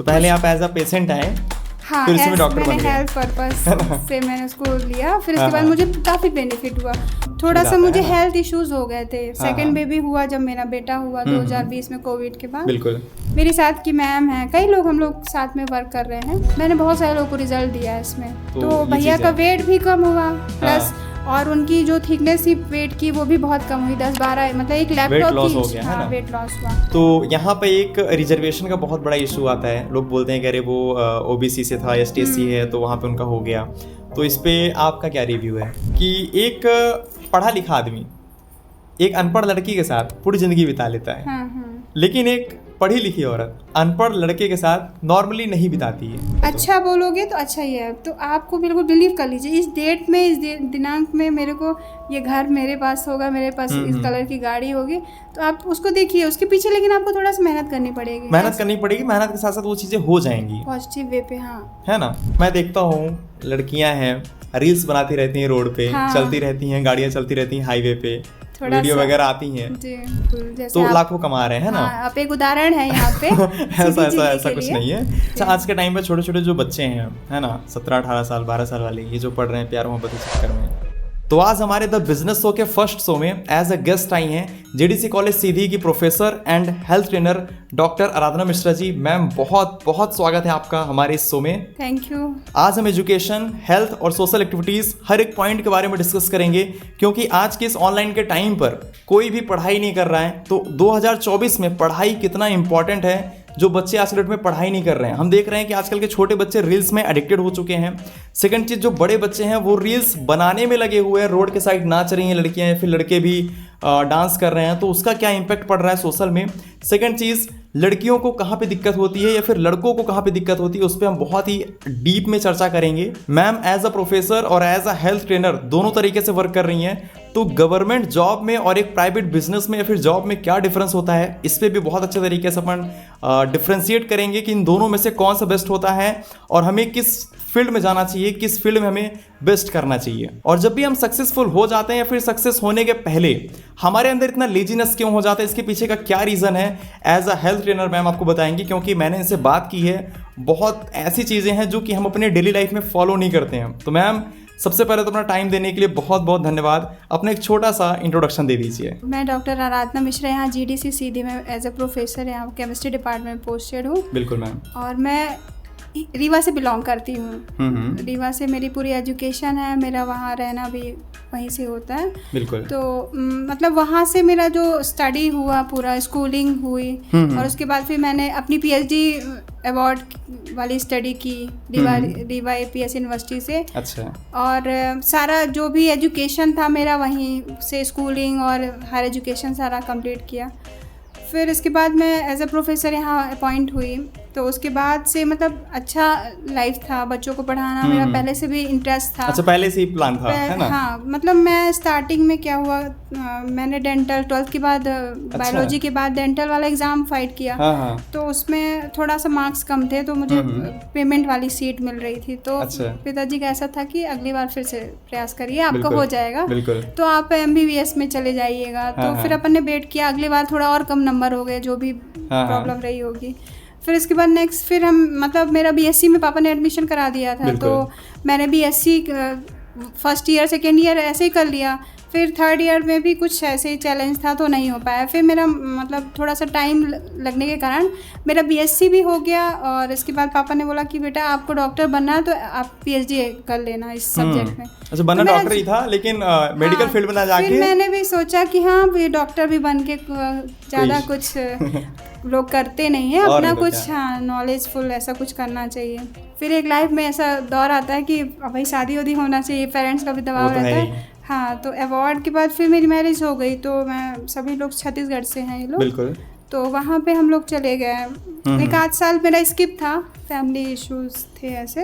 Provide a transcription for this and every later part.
तो पहले आप एज अ पेशेंट आए, हाँ, फिर उसमें डॉक्टर बन मैंने गए। हेल्थ पर्पस से मैंने उसको लिया। फिर उसके बाद हाँ। मुझे काफ़ी बेनिफिट हुआ। थोड़ा सा आता मुझे है ना। हेल्थ इश्यूज हो गए थे। हाँ। सेकंड बेबी हुआ जब मेरा बेटा हुआ हम्म। 2020 में कोविड के बाद। बिल्कुल। मेरे साथ की मैम है, कई लोग हम लोग साथ में वर्क कर रहे हैं। मैंने बहुत सारे लोगों को रिजल्ट दिया है इसमें। तो तो ये भैया चीज़ का है। वेट भी कम हुआ, प्लस और उनकी जो थिकनेस थी वेट की वो भी बहुत कम हुई, 10-12, मतलब एक लैपटॉप लॉस की। हो गया, है ना? वेट लॉस हुआ। तो यहाँ पे एक रिजर्वेशन का बहुत बड़ा इशू आता है। लोग बोलते हैं कि अरे वो ओबीसी से था, एसटीएससी है, तो वहाँ पे उनका हो गया। तो इस पे आपका क्या रिव्यू है कि एक पढ़ा लिखा आदमी एक अनपढ़ लड़की के साथ पूरी ज़िंदगी बिता लेता है, हाँ। लेकिन एक पढ़ी लिखी औरत अनपढ़ लड़के के साथ नॉर्मली नहीं बिताती है। अच्छा बोलोगे तो अच्छा ही है। तो आपको बिल्कुल बिलीव कर लीजिए, इस डेट में, इस दिनांक में मेरे को ये घर मेरे पास होगा, मेरे पास इस कलर की गाड़ी होगी, तो आप उसको देखिए उसके पीछे। लेकिन आपको थोड़ा सा मेहनत करनी पड़ेगी। मेहनत करनी पड़ेगी, मेहनत के साथ साथ वो चीज़ें हो जाएंगी पॉजिटिव वे पे। हाँ, है ना। मैं देखता हूँ लड़कियां हैं, रील्स बनाती रहती हैं रोड पे, हाँ। चलती रहती हैं, गाड़ियाँ चलती रहती हैं हाईवे पे, थोड़ा वीडियो सा- वगैरह आती हैं, जी, जैसे तो आप- लाखों कमा रहे हैं ना। हाँ, आप एक उदाहरण है यहाँ पे। ऐसा सीधी ऐसा जीने ऐसा के कुछ लिए। नहीं है। अच्छा, आज के टाइम पे छोटे छोटे जो बच्चे हैं, है ना, 17-18 साल 12 साल वाले, ये जो पढ़ रहे हैं प्यार मोहब्बत के चक्कर में, तो आज हमारे द बिजनेस शो के फर्स्ट शो में एज अ गेस्ट आई हैं जेडीसी कॉलेज सीधी की professor and health trainer doctor Aradhana Mishra ji. Ma'am, बहुत बहुत स्वागत है आपका हमारे इस शो में। Thank you. आज हम एजुकेशन, हेल्थ और सोशल एक्टिविटीज़ हर एक पॉइंट के बारे में डिस्कस करेंगे, क्योंकि आज के इस ऑनलाइन के टाइम पर कोई भी पढ़ाई नहीं कर रहा है। तो 2024 में पढ़ाई कितना इंपॉर्टेंट है, जो बच्चे आज के डेट में पढ़ाई नहीं कर रहे हैं। हम देख रहे हैं कि आजकल के छोटे बच्चे रील्स में एडिक्टेड हो चुके हैं। सेकंड चीज़, जो बड़े बच्चे हैं वो रील्स बनाने में लगे हुए हैं, रोड के साइड नाच रही हैं लड़कियां या फिर लड़के भी डांस कर रहे हैं, तो उसका क्या इंपैक्ट पड़ रहा है सोशल में। सेकंड चीज़, लड़कियों को कहाँ पे दिक्कत होती है या फिर लड़कों को कहाँ पे दिक्कत होती है, उस पर हम बहुत ही डीप में चर्चा करेंगे। मैम एज अ प्रोफेसर और एज अ हेल्थ ट्रेनर दोनों तरीके से वर्क कर रही हैं, तो गवर्नमेंट जॉब में और एक प्राइवेट बिजनेस में या फिर जॉब में क्या डिफरेंस होता है, इस पर भी बहुत अच्छे तरीके से अपन डिफ्रेंशिएट करेंगे कि इन दोनों में से कौन सा बेस्ट होता है और हमें किस फील्ड में जाना चाहिए, किस फील्ड में हमें बेस्ट करना चाहिए। और जब भी हम सक्सेसफुल हो जाते हैं या फिर सक्सेस होने के पहले हमारे अंदर इतना लेजीनेस क्यों हो जाता है, इसके पीछे का क्या रीज़न है, as a health trainer ma'am आपको बताएंगी, क्योंकि मैंने इनसे बात की है। बहुत ऐसी चीज़ें हैं जो कि हम अपने डेली लाइफ में फॉलो नहीं करते हैं। तो मैम, सबसे पहले तो अपना टाइम देने के लिए बहुत बहुत धन्यवाद। अपना एक छोटा सा इंट्रोडक्शन दे दीजिए। मैं डॉक्टर आराधना मिश्रा यहाँ जीडीसी सीधी में एज अ प्रोफेसर यहाँ केमिस्ट्री डिपार्टमेंट में पोस्टेड हूँ। बिल्कुल मैम। और मैं रीवा से बिलोंग करती हूँ। रीवा से मेरी पूरी एजुकेशन है, मेरा वहाँ रहना भी वहीं से होता है। बिल्कुल। तो मतलब वहाँ से मेरा जो स्टडी हुआ, पूरा स्कूलिंग हुई, और उसके बाद फिर मैंने अपनी पीएचडी अवार्ड वाली स्टडी की रीवा एपीएस यूनिवर्सिटी से। अच्छा। और सारा जो भी एजुकेशन था मेरा वहीं से, स्कूलिंग और हायर एजुकेशन सारा कंप्लीट किया। फिर इसके बाद मैं एज अ प्रोफेसर यहाँ अपॉइंट हुई। तो उसके बाद से मतलब अच्छा लाइफ था, बच्चों को पढ़ाना मेरा पहले से भी इंटरेस्ट था। अच्छा, पहले से ही प्लान था, है ना? हाँ, मतलब मैं स्टार्टिंग में क्या हुआ, मैंने डेंटल 12th के बाद बायोलॉजी के बाद डेंटल वाला एग्ज़ाम फाइट किया। हाँ। तो उसमें थोड़ा सा मार्क्स कम थे, तो मुझे पेमेंट वाली सीट मिल रही थी। तो अच्छा। पिताजी का ऐसा था कि अगली बार फिर से प्रयास करिए, आपका बिल्कुल, हो जाएगा। बिल्कुल। तो आप MBBS में चले जाइएगा। तो फिर अपन ने वेट किया, अगली बार थोड़ा और कम नंबर हो गए, जो भी प्रॉब्लम रही होगी। फिर इसके बाद नेक्स्ट फिर हम मतलब मेरा BSc में पापा ने एडमिशन करा दिया था। तो मैंने BSc first year second year ऐसे ही कर लिया। फिर थर्ड ईयर में भी कुछ ऐसे ही चैलेंज था, तो नहीं हो पाया। फिर मेरा मतलब थोड़ा सा टाइम लगने के कारण मेरा BSc भी हो गया। और इसके बाद पापा ने बोला कि बेटा आपको डॉक्टर बनना है तो आप PhD कर लेना इस सब्जेक्ट में। अच्छा, बनना तो डॉक्टर ही था, लेकिन मेडिकल फील्ड में ना जाके फिर मैंने भी सोचा कि हाँ ये डॉक्टर भी बन के ज़्यादा कुछ लोग करते नहीं है, अपना कुछ हाँ नॉलेजफुल ऐसा कुछ करना चाहिए। फिर एक लाइफ में ऐसा दौर आता है कि भाई शादी वादी होना चाहिए, पेरेंट्स का भी दबाव रहता है। हाँ, तो अवार्ड के बाद फिर मेरी मैरिज हो गई। तो मैं सभी लोग छत्तीसगढ़ से हैं ये लोग। बिल्कुल। तो वहाँ पे हम लोग चले गए। एक आध साल मेरा स्किप था, फैमिली इश्यूज थे ऐसे।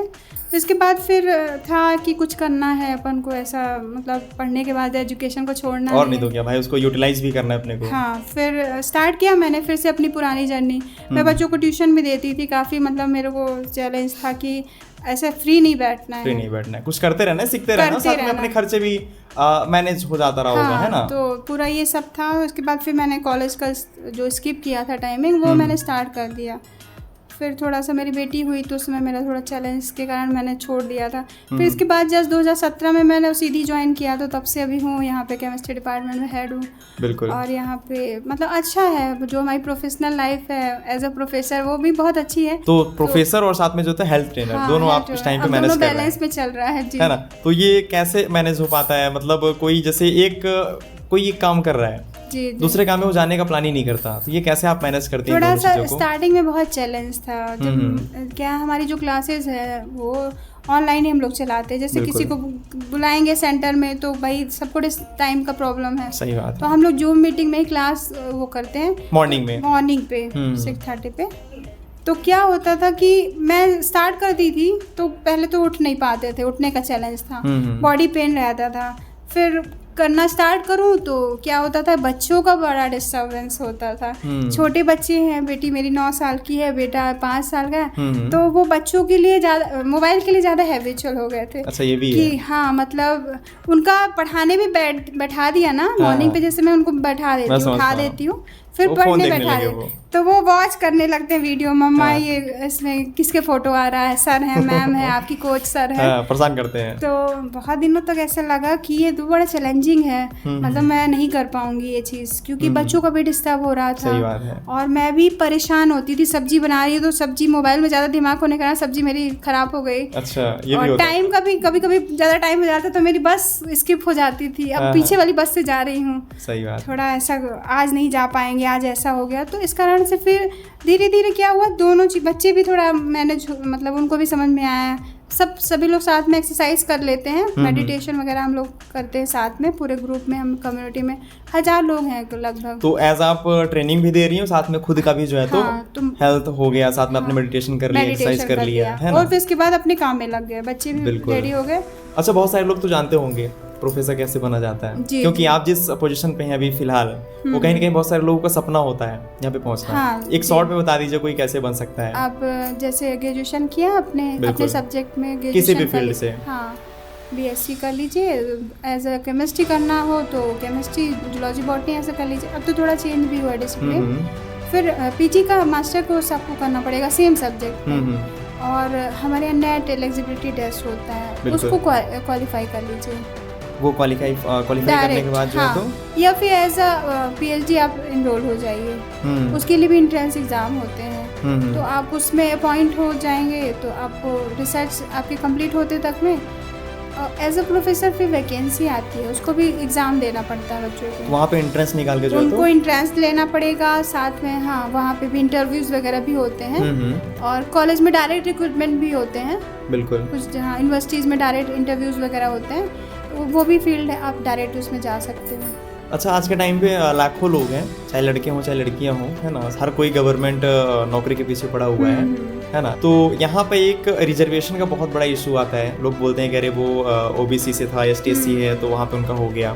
तो इसके बाद फिर था कि कुछ करना है अपन को, ऐसा मतलब पढ़ने के बाद एजुकेशन को छोड़ना और नहीं तो क्या भाई, उसको यूटिलाइज भी करना है अपने को। हाँ, फिर स्टार्ट किया मैंने फिर से अपनी पुरानी जर्नी। मैं बच्चों को ट्यूशन भी देती थी, काफ़ी मतलब मेरे को चैलेंज था कि ऐसे फ्री नहीं बैठना है, फ्री नहीं बैठना है, कुछ करते रहना है, सीखते रहना, साथ में अपने खर्चे भी मैनेज हो जाता रहा होगा, है ना? तो पूरा ये सब था। उसके बाद फिर मैंने कॉलेज का जो स्किप किया था टाइमिंग, वो मैंने स्टार्ट कर दिया। फिर थोड़ा सा मेरी बेटी हुई तो उसमें मेरा थोड़ा चैलेंज के कारण मैंने छोड़ दिया था। फिर इसके बाद जस्ट 2017 में मैंने सीधी ज्वाइन किया, तो तब से अभी हूँ यहाँ पे, केमिस्ट्री डिपार्टमेंट में हेड हूँ। बिल्कुल। और यहाँ पे मतलब अच्छा है, जो हमारी प्रोफेशनल लाइफ है एज अ प्रोफेसर वो भी बहुत अच्छी है। तो प्रोफेसर और साथ में जो है हेल्थ ट्रेनर, दोनों आप इस टाइम पे मैनेज कर रहे हैं, बैलेंस में चल रहा है जी, है ना। तो ये कैसे मैनेज हो पाता है? मतलब कोई जैसे कोई एक काम कर रहा है जी, दूसरे काम में वो जाने का प्लान ही नहीं करता, तो ये कैसे आप मैनेज करते हैं? थोड़ा सा स्टार्टिंग में बहुत चैलेंज था, जब क्या हमारी जो क्लासेस है वो ऑनलाइन ही हम लोग चलाते हैं। जैसे किसी को बुलाएंगे सेंटर में तो भाई सबको टाइम का प्रॉब्लम है। सही बात है। तो हम लोग जूम मीटिंग में ही क्लास वो करते हैं मॉर्निंग पे 6:30 पे। तो क्या होता था कि मैं स्टार्ट कर दी थी तो पहले तो उठ नहीं पाते थे, उठने का चैलेंज था, बॉडी पेन रहता था। फिर करना स्टार्ट करूँ तो क्या होता था, बच्चों का बड़ा डिस्टर्बेंस होता था। छोटे बच्चे हैं, बेटी मेरी 9 साल की है, बेटा 5 साल का है। तो वो बच्चों के लिए ज़्यादा मोबाइल के लिए ज़्यादा हैबिचुअल हो गए थे। अच्छा, ये भी कि है। हाँ, मतलब उनका पढ़ाने भी बैठा दिया ना, मॉर्निंग पे जैसे मैं उनको बैठा देती हूँ, उठा देती हूँ, फिर पढ़ने बैठा दे तो वो वॉच करने लगते हैं वीडियो, मम्मा ये इसमें किसके फोटो आ रहा है, सर है, मैम है, आपकी कोच सर है, परेशान करते हैं। तो बहुत दिनों तक ऐसा लगा कि ये तो बड़ा चैलेंजिंग है, मतलब मैं नहीं कर पाऊंगी ये चीज़, क्योंकि बच्चों का भी डिस्टर्ब हो रहा था। सही बात है। और मैं भी परेशान होती थी, सब्जी बना रही है तो सब्जी मोबाइल में ज़्यादा दिमाग होने के कारण सब्जी मेरी खराब हो गई। अच्छा, ये भी और टाइम का भी कभी कभी ज़्यादा टाइम हो जाता तो मेरी बस स्किप हो जाती थी, अब पीछे वाली बस से जा रही हूँ। सही बात। थोड़ा ऐसा आज नहीं जा पाएंगे, आज ऐसा हो गया, तो इस कारण से फिर धीरे धीरे क्या हुआ, दोनों बच्चे भी थोड़ा मैनेज, मतलब उनको भी समझ में आया। सभी लोग साथ में एक्सरसाइज कर लेते हैं, मेडिटेशन वगैरह हम लोग करते हैं साथ में, पूरे ग्रुप में, हम कम्युनिटी में 1000 लोग हैं लगभग। तो एज आप ट्रेनिंग भी दे रही हो, साथ में खुद का भी जो है तो हेल्थ हो गया, साथ में आपने मेडिटेशन कर लिया, एक्सरसाइज कर लिया, है ना। और फिर इसके बाद अपने काम में लग गए, बच्चे भी रेडी हो गए। अच्छा, बहुत सारे लोग तो जानते होंगे प्रोफेसर कैसे बना जाता है, क्योंकि आप जिस पोजीशन पे हैं अभी फिलहाल, वो कहीं ना कहीं बहुत सारे लोगों का सपना होता है यहाँ पे पहुँचना। एक शॉर्ट में बता दीजिए कोई कैसे बन सकता है। आप जैसे ग्रेजुएशन किया अपने सब्जेक्ट में, किसी भी फील्ड से, हाँ, बीएससी कर लीजिए, एज अ केमिस्ट्री करना हो तो केमिस्ट्री, जूलॉजी, बॉटनी ऐसा कर लीजिए। अब तो थोड़ा चेंज भी हुआ है डिसिप्लिन। फिर पीजी का मास्टर कोर्स आपको करना पड़ेगा सेम सब्जेक्ट में, और हमारे यहाँ नेट एलिजिबिलिटी टेस्ट होता है, उसको क्वालिफाई कर लीजिए। वो क्वालिफाई करने के बाद जो है तो, या फिर एज अ पीएचडी आप इनरोल हो जाइए, उसके लिए भी एंट्रेंस एग्जाम होते हैं। तो आप उसमें अपॉइंट हो जाएंगे तो आपको रिसर्च आपके कंप्लीट होते तक में एज अ प्रोफेसर फिर वैकेंसी आती है, उसको भी एग्जाम देना पड़ता है बच्चों को। वहाँ पे एंट्रेंस निकाल के जो उनको एंट्रेंस लेना पड़ेगा, साथ में हाँ वहाँ पे भी इंटरव्यूज वगैरह भी होते हैं, और कॉलेज में डायरेक्ट रिक्रूटमेंट भी होते हैं। बिल्कुल। कुछ जहाँ यूनिवर्सिटीज़ में डायरेक्ट इंटरव्यूज वगैरह होते हैं, वो भी फील्ड है, आप डायरेक्ट उसमें जा सकते हो। अच्छा, आज के टाइम पे लाखों लोग हैं, चाहे लड़के हों चाहे लड़कियां हों, है ना, हर कोई गवर्नमेंट नौकरी के पीछे पड़ा हुआ है ना। तो यहाँ पे एक रिजर्वेशन का बहुत बड़ा इशू आता है, लोग बोलते हैं कि अरे वो ओबीसी से था, एसटी है, तो वहाँ पे उनका हो गया।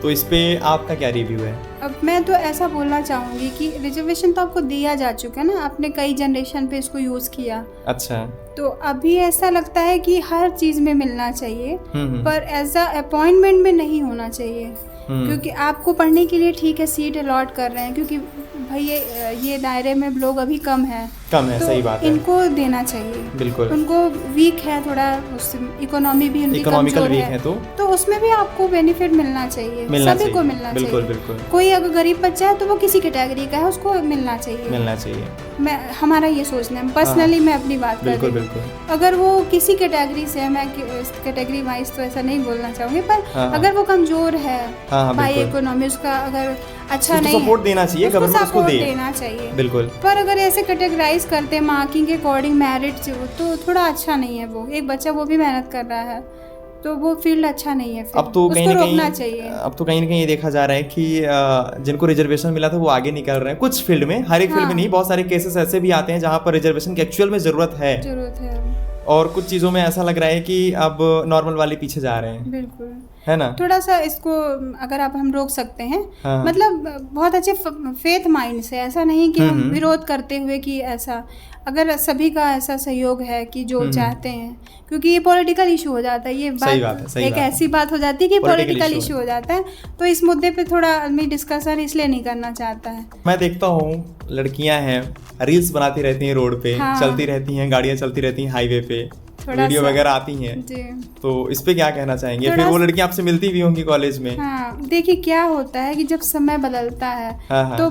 तो इस पे आपका क्या रिव्यू है? अब मैं तो ऐसा बोलना चाहूँगी कि रिजर्वेशन तो आपको दिया जा चुका है ना, आपने कई जनरेशन पे इसको यूज़ किया। अच्छा। तो अभी ऐसा लगता है कि हर चीज़ में मिलना चाहिए, पर एज अ अपॉइंटमेंट में नहीं होना चाहिए, क्योंकि आपको पढ़ने के लिए ठीक है सीट अलॉट कर रहे हैं, क्योंकि भाई ये दायरे में लोग अभी कम है, तो सही बात है, इनको देना चाहिए। बिल्कुल। उनको वीक है थोड़ा, इकोनॉमी भी उनकी इकोनॉमिकल वीक है, तो उसमें भी आपको बेनिफिट मिलना चाहिए, सभी को मिलना चाहिए। बिल्कुल बिल्कुल। कोई अगर गरीब बच्चा है तो वो किसी कैटेगरी का है, उसको मिलना चाहिए। मैं हमारा ये सोचना है, पर्सनली मैं अपनी बात कर रही हूँ। अगर वो किसी कैटेगरी से है, मैं कैटेगरी वाइज तो ऐसा नहीं बोलना चाहूँगी, पर अगर वो कमजोर है, भाई इकोनॉमी उसका अगर अच्छा नहीं है, सपोर्ट देना चाहिए, गवर्नमेंट उसको देना चाहिए। बिल्कुल। पर अगर ऐसे कैटेगराइज करते हैं मार्किंग के अकॉर्डिंग, मेरिट तो थोड़ा अच्छा नहीं है। वो एक बच्चा वो भी मेहनत कर रहा है, तो वो फील्ड अच्छा नहीं है, फिर अब तो उसको रोकना चाहिए। अब तो कहीं ना कहीं ये देखा जा रहा है कि जिनको रिजर्वेशन मिला था वो आगे निकल रहे हैं, कुछ फील्ड में, हर एक फील्ड में नहीं, बहुत सारे केसेस ऐसे भी आते हैं जहाँ पर रिजर्वेशन की एक्चुअल में जरूरत है, और कुछ चीज़ों में ऐसा लग रहा है कि अब नॉर्मल वाले पीछे जा रहे हैं। बिल्कुल। है ना। थोड़ा सा इसको अगर हम रोक सकते हैं, हाँ। मतलब बहुत अच्छे फेथ माइंड से, ऐसा नहीं कि हम विरोध करते हुए कि ऐसा, अगर सभी का ऐसा सहयोग है कि जो चाहते हैं, क्योंकि ये पॉलिटिकल इशू हो जाता है, ये बात एक ऐसी बात हो जाती है कि पॉलिटिकल इशू हो जाता है, तो इस मुद्दे पे थोड़ा आदमी डिस्कशन इसलिए नहीं करना चाहता है। मैं देखता हूँ लड़कियां हैं, रील्स बनाती रहती हैं रोड पे, हाँ। चलती रहती हैं, गाड़ियां चलती रहती हैं हाईवे पे, वीडियो वगैरह आती हैं, तो इस पे क्या कहना चाहेंगे? फिर वो लड़कियां आपसे मिलती भी होंगी कॉलेज में। हाँ, देखिए क्या होता है कि जब समय बदलता है, हाँ। तो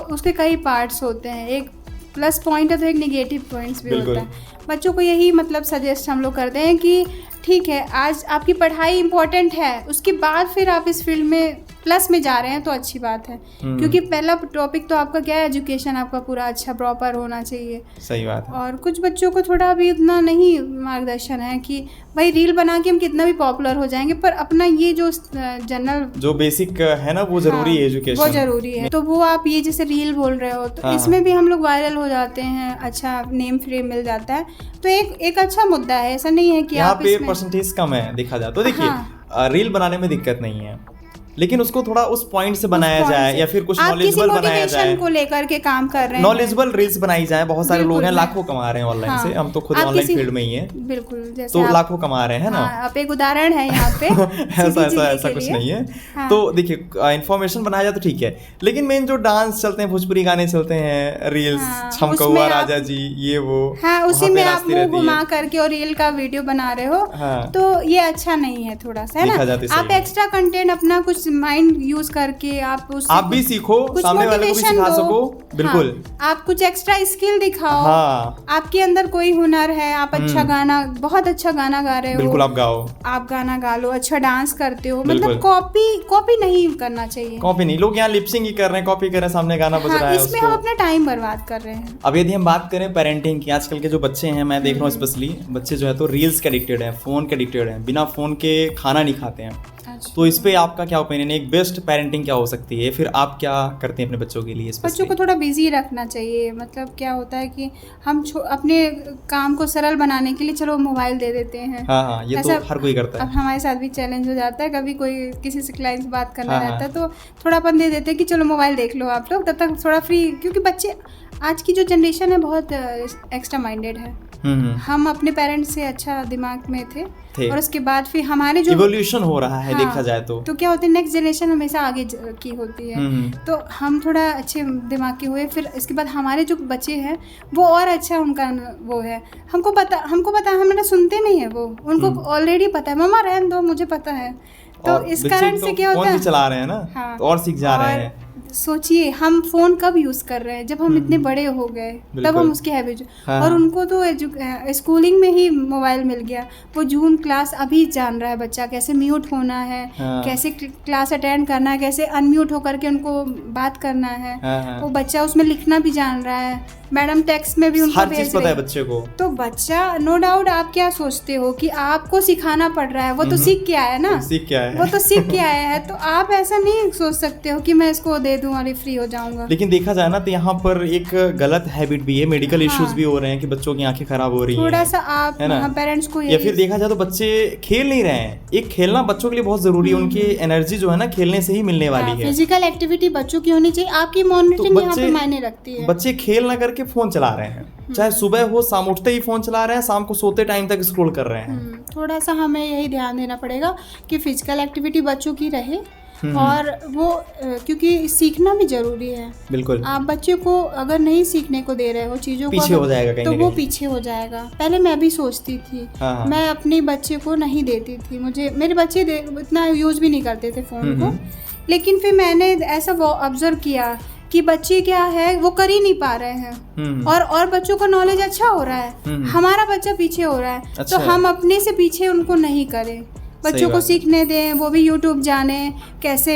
उसके कई पार्ट्स होते हैं, एक प्लस पॉइंट है तो एक नेगेटिव पॉइंट्स भी होता है। बच्चों को यही मतलब सजेस्ट हम लोग करते हैं कि ठीक है, आज आपकी पढ़ाई इंपॉर्टेंट है, उसके बाद फिर आप इस फील्ड में प्लस में जा रहे हैं तो अच्छी बात है, क्योंकि पहला टॉपिक तो आपका क्या है, एजुकेशन आपका पूरा अच्छा प्रॉपर होना चाहिए। सही बात है। और कुछ बच्चों को थोड़ा अभी उतना नहीं मार्गदर्शन है कि भाई रील बना के हम कितना भी पॉपुलर हो जाएंगे, पर अपना ये जो जनरल जो बेसिक है ना वो जरूरी है, एजुकेशन वो जरूरी है। तो वो आप ये जैसे रील बोल रहे हो, तो इसमें भी हम लोग वायरल हो जाते हैं, अच्छा नेम फ्रेम मिल जाता है, तो एक अच्छा मुद्दा है। ऐसा नहीं है कि यहाँ पे परसेंटेज कम है देखा जाए तो। देखिए रील बनाने में दिक्कत नहीं है, लेकिन उसको थोड़ा उस पॉइंट से बनाया जाए, या फिर कुछ नॉलेजेबल बनाया जाए, को लेकर के काम कर रहे हैं, नॉलेजेबल रील्स बनाई जाए। बहुत सारे लोग हैं, लाखों कमा रहे हैं ऑनलाइन से, हम तो खुद ऑनलाइन फील्ड में ही हैं, बिल्कुल, जैसे तो लाखों कमा रहे हैं ना। आप एक उदाहरण है यहाँ पे। ऐसा कुछ नहीं है। तो देखिए इन्फॉर्मेशन बनाया जाए तो ठीक है, लेकिन मेन जो डांस चलते हैं, भोजपुरी गाने चलते हैं, रील्स, छमकौआ राजा जी, ये वो, उसी में आप मुंह घुमा करके और रील का वीडियो बना रहे हो, तो ये अच्छा नहीं है थोड़ा सा, है ना। आप एक्स्ट्रा कंटेंट अपना कुछ माइंड यूज करके आप भी सीखो, सामने वाले को भी सिखा सको। बिल्कुल। आप कुछ एक्स्ट्रा स्किल दिखाओ। आपके अंदर कोई हुनर है, आप अच्छा गाना, बहुत अच्छा गाना गा रहे हो, बिल्कुल आप गाओ, आप गाना गा लो, अच्छा डांस करते हो, मतलब कॉपी नहीं करना चाहिए। कॉपी नहीं, लोग यहाँ लिपसिंग ही कर रहे हैं, कॉपी कर रहे हैं, सामने गाना बज रहा है, इसमें हम अपना टाइम बर्बाद कर रहे हैं। अब यदि हम बात करें पेरेंटिंग की, आजकल के जो बच्चे हैं, मैं देख रहा हूँ स्पेशली बच्चे जो है तो रील्स के एडिक्टेड हैं, फोन के एडिक्टेड हैं, बिना फोन के खाना नहीं खाते हैं। तो इस पे आपका क्या ओपिनियन है? एक बेस्ट पेरेंटिंग क्या हो सकती है? फिर आप क्या करते हैं अपने बच्चों के लिए? बच्चों को थोड़ा बिजी रखना चाहिए। मतलब क्या होता है कि हम अपने काम को सरल बनाने के लिए चलो मोबाइल दे देते हैं। हाँ, ये तो हर कोई करता है। अब हमारे साथ भी चैलेंज हो जाता है, कभी कोई किसी से क्लाइंट से बात करना रहता है, तो थोड़ा अपन दे देते हैं कि चलो मोबाइल देख लो आप लोग, तब तक थोड़ा फ्री, क्योंकि बच्चे आज की जो जनरेशन है बहुत एक्स्ट्रा माइंडेड है। हम अपने पेरेंट्स से अच्छा दिमाग में थे, और उसके बाद फिर हमारे जो इवोल्यूशन हो रहा है, देखा जाए तो क्या होता है, नेक्स्ट जनरेशन हमेशा आगे की होती है, तो हम थोड़ा अच्छे दिमाग के हुए, फिर इसके बाद हमारे जो बच्चे हैं वो और अच्छा उनका वो है, हमको पता हमारा सुनते नहीं है, वो उनको ऑलरेडी पता है, मम्मा रहने दो, मुझे पता है। तो इस कारण से क्या होता है, चला रहे हैं ना, तो और सीख जा रहे हैं। सोचिए हम फोन कब यूज कर रहे हैं, जब हम इतने बड़े हो गए, तब हम उसके हैबिट, और उनको तो स्कूलिंग में ही मोबाइल मिल गया, वो जून क्लास अभी जान रहा है बच्चा, कैसे म्यूट होना है, कैसे क्लास अटेंड करना है, कैसे अनम्यूट होकर के उनको बात करना है, वो बच्चा उसमें लिखना भी जान रहा है, मैडम टेक्स्ट में भी उनको हर चीज पता है बच्चे को। तो बच्चा नो डाउट, आप क्या सोचते हो कि आपको सिखाना पड़ रहा है, वो तो सीख के आया ना, वो तो सीख के आया है, तो आप ऐसा नहीं सोच सकते हो कि मैं इसको दे दूं और फ्री हो जाऊंगा। लेकिन देखा जाए ना तो यहाँ पर एक गलत हैबिट भी है, मेडिकल इश्यूज भी हो रहे हैं कि बच्चों की आंखें खराब हो रही हैं। थोड़ा सा आप पेरेंट्स को, या फिर देखा जाए तो बच्चे खेल नहीं रहे हैं। एक खेलना बच्चों के लिए बहुत जरूरी है, उनकी एनर्जी जो है ना खेलने से ही मिलने वाली है। फिजिकल एक्टिविटी बच्चों की होनी चाहिए, आपकी मॉनिटरिंग यहाँ पे मायने रखती है। बच्चे खेल ना करके फोन चला रहे हैं, चाहे सुबह हो, शाम उठते ही फोन चला रहे हैं, शाम को सोते टाइम तक स्क्रॉल कर रहे हैं। थोड़ा सा हमें यही ध्यान देना पड़ेगा कि फिजिकल एक्टिविटी बच्चों की रहे, और वो क्योंकि सीखना भी जरूरी है। बिल्कुल। आप बच्चे को अगर नहीं सीखने को दे रहे हो चीजों पीछे हो जाएगा तो वो पीछे हो जाएगा। पहले मैं भी सोचती थी, मैं अपने बच्चे को नहीं देती थी, मेरे बच्चे इतना यूज भी नहीं करते थे फोन को, लेकिन फिर मैंने ऐसा ऑब्जर्व किया कि बच्चे क्या है वो कर ही नहीं पा रहे हैं, और बच्चों का नॉलेज अच्छा हो रहा है, हमारा बच्चा पीछे हो रहा है, तो हम अपने से पीछे उनको नहीं करें, बच्चों को सीखने दें, वो भी यूट्यूब जाने, कैसे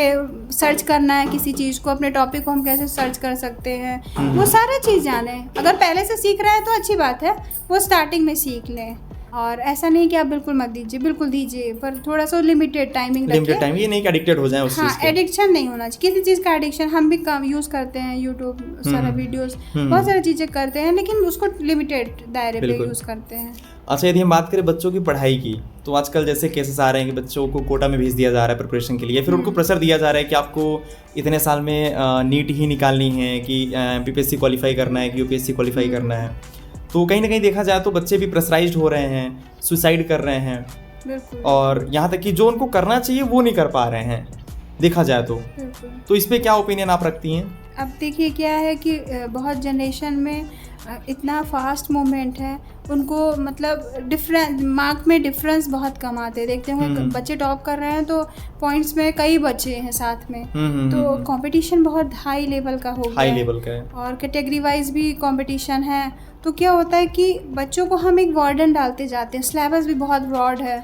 सर्च करना है किसी चीज़ को, अपने टॉपिक को हम कैसे सर्च कर सकते हैं, वो सारा चीज़ जाने। अगर पहले से सीख रहे हैं तो अच्छी बात है, वो स्टार्टिंग में सीख लें, और ऐसा नहीं कि आप बिल्कुल मत दीजिए, बिल्कुल दीजिए, पर थोड़ा सा लिमिटेड टाइमिंग रखिए। लिमिटेड टाइम, ये नहीं कि एडिक्टेड हो जाए उस चीज़ के। एडिक्शन नहीं होना चाहिए किसी चीज़ का। एडिक्शन हम भी काम यूज़ करते हैं, यूट्यूब सारा वीडियोस, बहुत सारी चीज़ें करते हैं, लेकिन उसको लिमिटेड दायरे पे यूज़ करते हैं। अच्छा, यदि हम बात करें बच्चों की पढ़ाई की, तो आजकल जैसे केसेस आ रहे हैं कि बच्चों को कोटा में भेज दिया जा रहा है प्रिपरेशन के लिए, फिर उनको प्रेशर दिया जा रहा है कि आपको इतने साल में नीट ही निकालनी है, कि MPPSC क्वालिफाई करना है, कि UPSC क्वालिफाई करना है। तो कहीं ना कहीं देखा जाए तो बच्चे भी प्रेशराइज्ड हो रहे हैं, सुसाइड कर रहे हैं, और यहाँ तक कि जो उनको करना चाहिए वो नहीं कर पा रहे हैं देखा जाए तो इस पे क्या ओपिनियन आप रखती हैं? अब देखिए क्या है कि बहुत जनरेशन में इतना फास्ट मूवमेंट है, उनको मतलब डिफरेंस मार्क में डिफरेंस बहुत कम आते हैं। देखते होंगे बच्चे टॉप कर रहे हैं तो पॉइंट्स में कई बच्चे हैं साथ में, तो कंपटीशन बहुत हाई लेवल का हो गया, हाई लेवल का है, और कैटेगरी वाइज भी कंपटीशन है। तो क्या होता है कि बच्चों को हम एक बर्डन डालते जाते हैं। सिलेबस भी बहुत ब्रॉड है,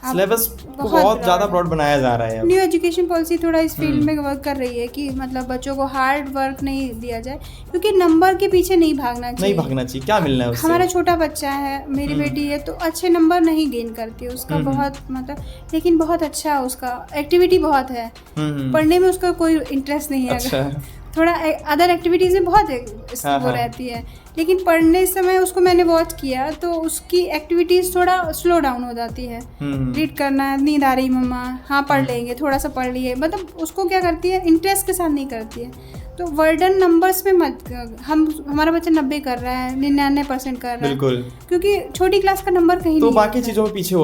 सिलेबस बहुत ज़्यादा ब्रॉड बनाया जा रहा है। न्यू एजुकेशन पॉलिसी थोड़ा इस फील्ड में वर्क कर रही है कि मतलब बच्चों को हार्ड वर्क नहीं दिया जाए, क्योंकि नंबर के पीछे नहीं भागना चाहिए। क्या मिलना है उससे? हमारा छोटा बच्चा है, मेरी बेटी है, तो अच्छे नंबर नहीं गेन करती उसका बहुत मतलब, लेकिन बहुत अच्छा उसका एक्टिविटी बहुत है, पढ़ने में उसका कोई इंटरेस्ट नहीं है। अच्छा। थोड़ा अदर एक्टिविटीज़ में बहुत वो रहती है, लेकिन पढ़ने समय उसको मैंने वॉच किया तो उसकी एक्टिविटीज़ थोड़ा स्लो डाउन हो जाती है। रीड करना है, नींद आ रही मम्मा, हाँ पढ़ लेंगे, थोड़ा सा पढ़ लिए, मतलब उसको क्या करती है, इंटरेस्ट के साथ नहीं करती है। तो वर्डन नंबर्स में मत, हमारा बच्चा 90 कर रहा है, 99% कर रहा है, बिल्कुल, क्योंकि छोटी क्लास का नंबर कहीं तो नहीं, बाकी चीज़ों में पीछे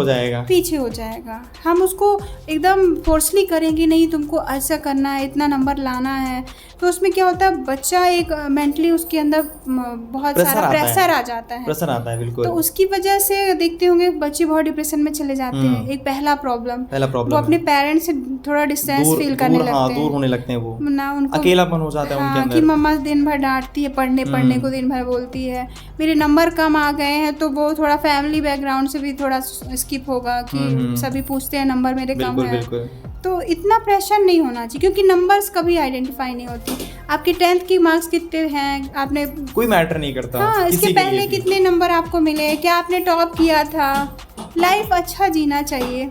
हो जाएगा। हम उसको एकदम फोर्सली करेंगे, नहीं तुमको ऐसा करना है, इतना नंबर लाना है, तो उसमें क्या होता है, बच्चा एक मेंटली उसके अंदर बहुत सारा प्रेशर आ जाता है, बिल्कुल। तो उसकी वजह से देखते होंगे बच्चे बहुत डिप्रेशन में चले जाते हैं। एक पहला प्रॉब्लम वो अपने पेरेंट्स से थोड़ा डिस्टेंस फील करने लगते हैं, दूर होने लगते हैं, वो ना उनको अकेलापन हो जाता है उनके अंदर, कि मम्मा दिन भर डांटती है, पढ़ने को दिन भर बोलती है, मेरे नंबर कम आ गए हैं, तो वो थोड़ा फैमिली बैकग्राउंड से भी थोड़ा स्किप होगा कि सभी पूछते हैं नंबर मेरे कम है। तो इतना प्रेशर नहीं होना चाहिए, क्योंकि नंबर्स कभी आइडेंटिफाई नहीं होती। आपके 10th की मार्क्स कितने हैं, आपने कोई मैटर नहीं करता। हाँ, इसके पहले कितने नंबर आपको मिले, क्या आपने टॉप किया था। लाइफ अच्छा जीना चाहिए,